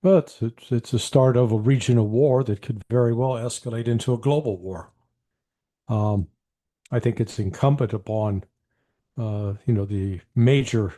But it's a start of a regional war that could very well escalate into a global war. Um, I think it's incumbent upon the major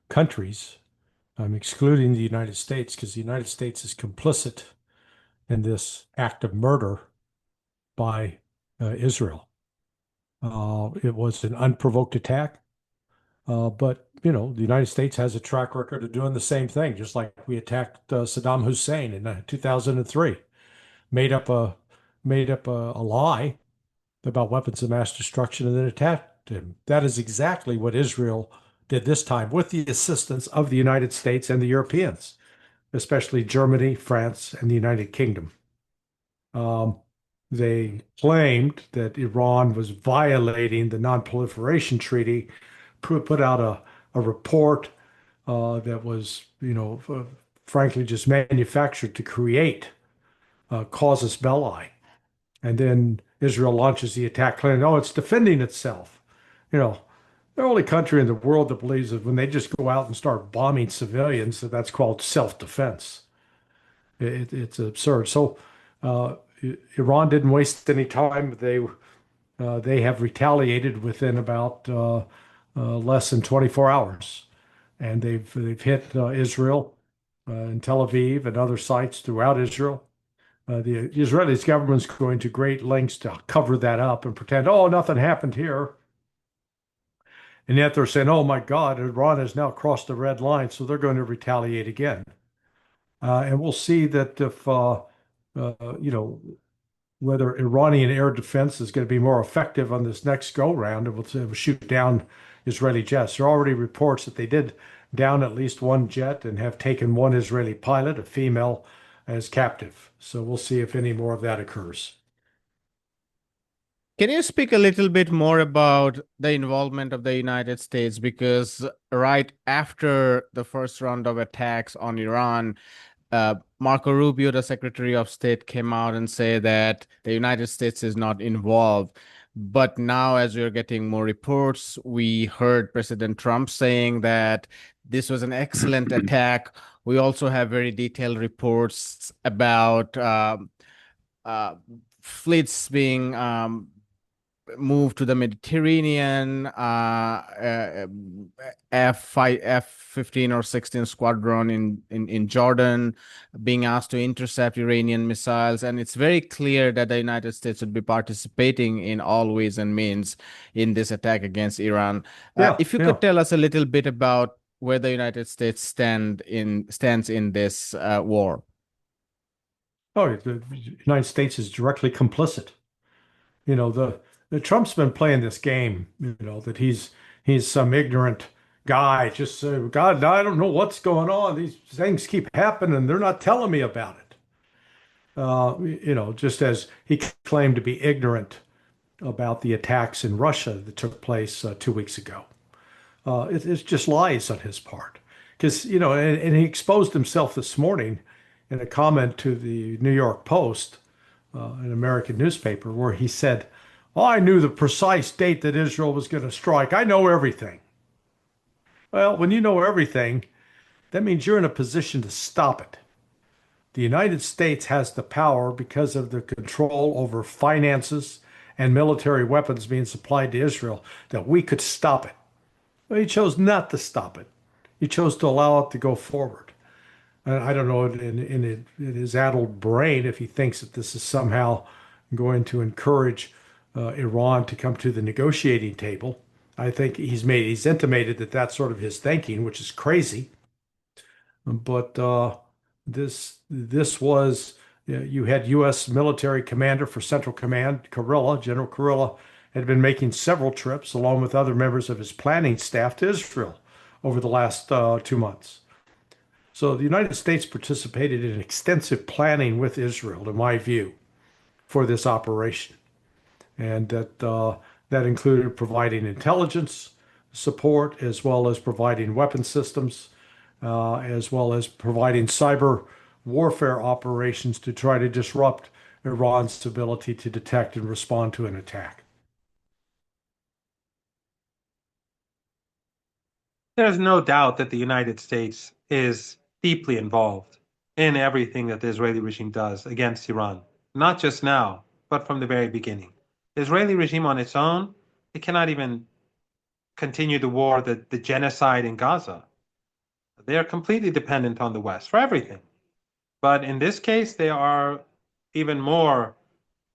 countries, excluding the United States, because the United States is complicit in this act of murder by Israel. It was an unprovoked attack, but the United States has a track record of doing the same thing, just like we attacked Saddam Hussein in 2003. Made up a a lie about weapons of mass destruction and then attacked him. That is exactly what Israel did this time, with the assistance of the United States and the Europeans, especially Germany, France, and the United Kingdom. Um, they claimed that Iran was violating the Non-Proliferation Treaty, put out a report that was, frankly, just manufactured to create casus belli. And then Israel launches the attack, claiming, oh, it's defending itself. You know, the only country in the world that believes that when they just go out and start bombing civilians, that's called self-defense. It's absurd. So uh, Iran didn't waste any time. They have retaliated within about less than 24 hours, and they've hit Israel and Tel Aviv and other sites throughout Israel. The Israeli government's going to great lengths to cover that up and pretend, oh, nothing happened here. And yet they're saying, oh my God, Iran has now crossed the red line, so they're going to retaliate again. And we'll see that if, you know, whether Iranian air defense is going to be more effective on this next go round, it will shoot down Israeli jets. There are already reports that they did down at least one jet and have taken one Israeli pilot, a female, as captive. So we'll see if any more of that occurs. Can you speak a little bit more about the involvement of the United States? Because right after the first round of attacks on Iran, Marco Rubio, the Secretary of State, came out and said that the United States is not involved. But now, as we're getting more reports, we heard President Trump saying that this was an excellent attack. We also have very detailed reports about uh, fleets being moved to the Mediterranean, F5, F-15 or 16 squadron in Jordan being asked to intercept Iranian missiles. And it's very clear that the United States would be participating in all ways and means in this attack against Iran. Yeah, If you yeah. could tell us a little bit about where the United States stands in this war. Oh, the United States is directly complicit. The Trump's been playing this game, that he's some ignorant guy. Just God, I don't know what's going on. These things keep happening, and they're not telling me about it. Just as he claimed to be ignorant about the attacks in Russia that took place 2 weeks ago. It's just lies on his part. Because, and he exposed himself this morning in a comment to the New York Post, an American newspaper, where he said, oh, I knew the precise date that Israel was going to strike. I know everything. Well, when you know everything, that means you're in a position to stop it. The United States has the power because of the control over finances and military weapons being supplied to Israel that we could stop it. Well, he chose not to stop it. He chose to allow it to go forward. And I don't know in his addled brain if he thinks that this is somehow going to encourage Iran to come to the negotiating table. I think he's intimated that that's sort of his thinking, which is crazy. But this was you had U.S. military commander for Central Command, Kurilla, General Kurilla, had been making several trips along with other members of his planning staff to Israel over the last 2 months. So the United States participated in extensive planning with Israel, in my view, for this operation, and that included providing intelligence support as well as providing weapon systems, as well as providing cyber warfare operations to try to disrupt Iran's ability to detect and respond to an attack. There's no doubt that the United States is deeply involved in everything that the Israeli regime does against Iran, not just now, but from the very beginning. The Israeli regime on its own, it cannot even continue the war, the genocide in Gaza. They are completely dependent on the West for everything. But in this case, they are even more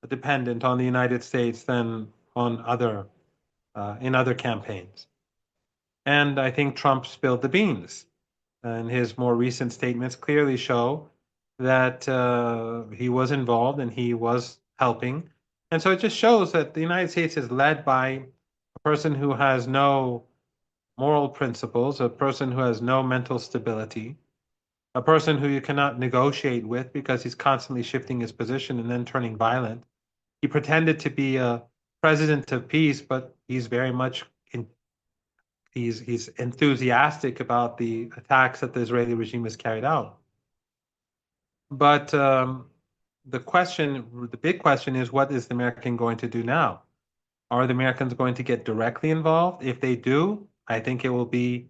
dependent on the United States than on in other campaigns. And I think Trump spilled the beans. And his more recent statements clearly show that he was involved and he was helping. And so it just shows that the United States is led by a person who has no moral principles, a person who has no mental stability, a person who you cannot negotiate with because he's constantly shifting his position and then turning violent. He pretended to be a president of peace, but he's very much he's enthusiastic about the attacks that the Israeli regime has carried out. But the big question is, what is the American going to do now? Are the Americans going to get directly involved? If they do, I think it will be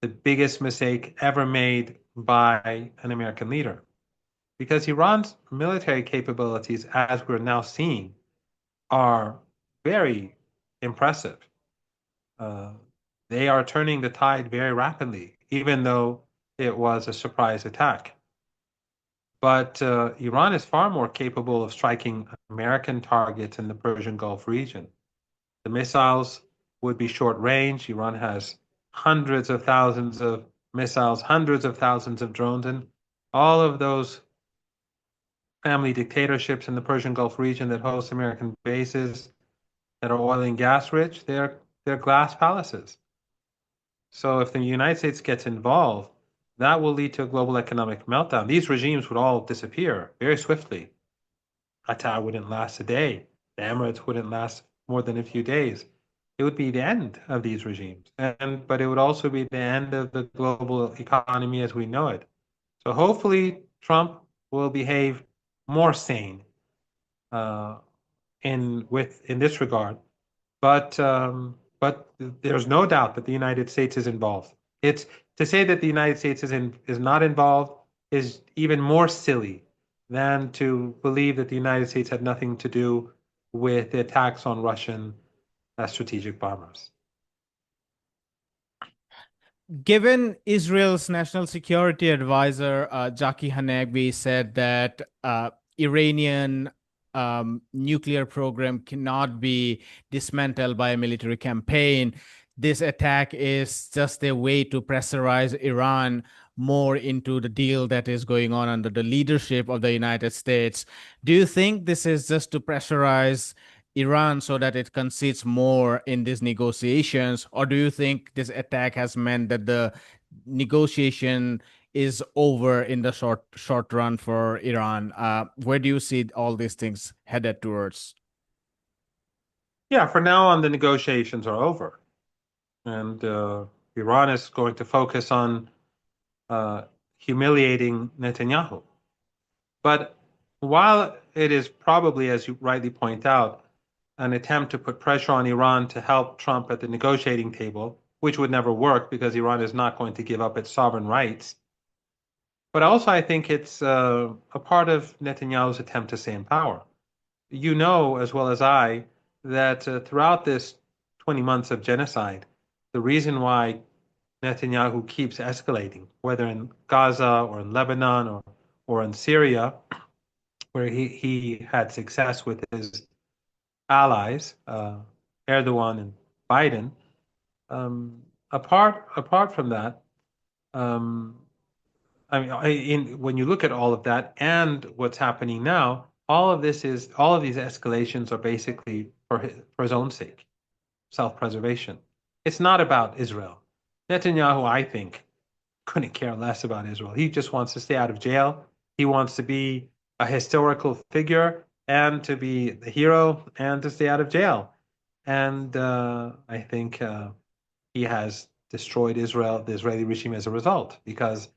the biggest mistake ever made by an American leader. Because Iran's military capabilities, as we're now seeing, are very impressive. They are turning the tide very rapidly, even though it was a surprise attack. But Iran is far more capable of striking American targets in the Persian Gulf region. The missiles would be short range. Iran has hundreds of thousands of missiles, hundreds of thousands of drones, and all of those family dictatorships in the Persian Gulf region that host American bases that are oil and gas rich, they're glass palaces. So if the United States gets involved, that will lead to a global economic meltdown. These regimes would all disappear very swiftly. Qatar wouldn't last a day. The Emirates wouldn't last more than a few days. It would be the end of these regimes. But it would also be the end of the global economy as we know it. So hopefully Trump will behave more sane in this regard. But there's no doubt that the United States is involved. It's to say that the United States is not involved is even more silly than to believe that the United States had nothing to do with the attacks on Russian strategic bombers. Given Israel's national security advisor, Jaki Hanegbi, said that Iranian nuclear program cannot be dismantled by a military campaign, this attack is just a way to pressurize Iran more into the deal that is going on under the leadership of the United States. Do you think this is just to pressurize Iran so that it concedes more in these negotiations, or do you think this attack has meant that the negotiation is over in the short run for Iran? Where do you see all these things headed towards? Yeah, for now on, the negotiations are over, and Iran is going to focus on humiliating Netanyahu. But while it is probably, as you rightly point out, an attempt to put pressure on Iran to help Trump at the negotiating table, which would never work because Iran is not going to give up its sovereign rights. But also, I think it's a part of Netanyahu's attempt to stay in power. You know, as well as I, that throughout this 20 months of genocide, the reason why Netanyahu keeps escalating, whether in Gaza or in Lebanon or in Syria, where he had success with his allies, Erdogan and Biden. Apart from that, when you look at all of that and what's happening now, all of these escalations are basically for his own sake, self-preservation. It's not about Israel. Netanyahu, I think, couldn't care less about Israel. He just wants to stay out of jail. He wants to be a historical figure and to be the hero and to stay out of jail. And I think he has destroyed Israel, the Israeli regime, as a result, because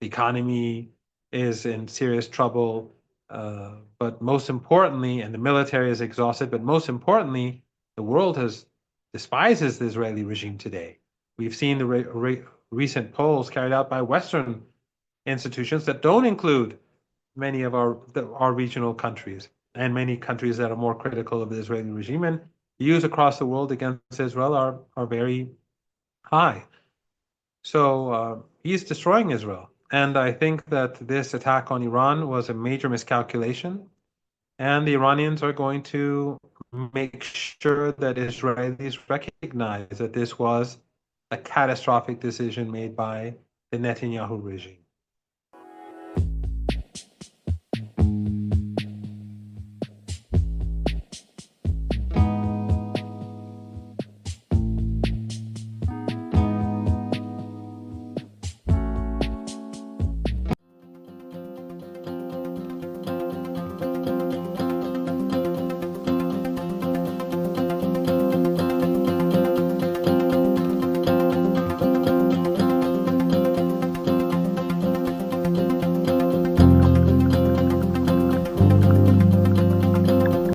the economy is in serious trouble. But most importantly, and the military is exhausted, but most importantly, the world despises the Israeli regime today. We've seen the recent polls carried out by Western institutions that don't include many of our regional countries and many countries that are more critical of the Israeli regime and views across the world against Israel are very high. So he's destroying Israel. And I think that this attack on Iran was a major miscalculation. And the Iranians are going to make sure that Israelis recognize that this was a catastrophic decision made by the Netanyahu regime.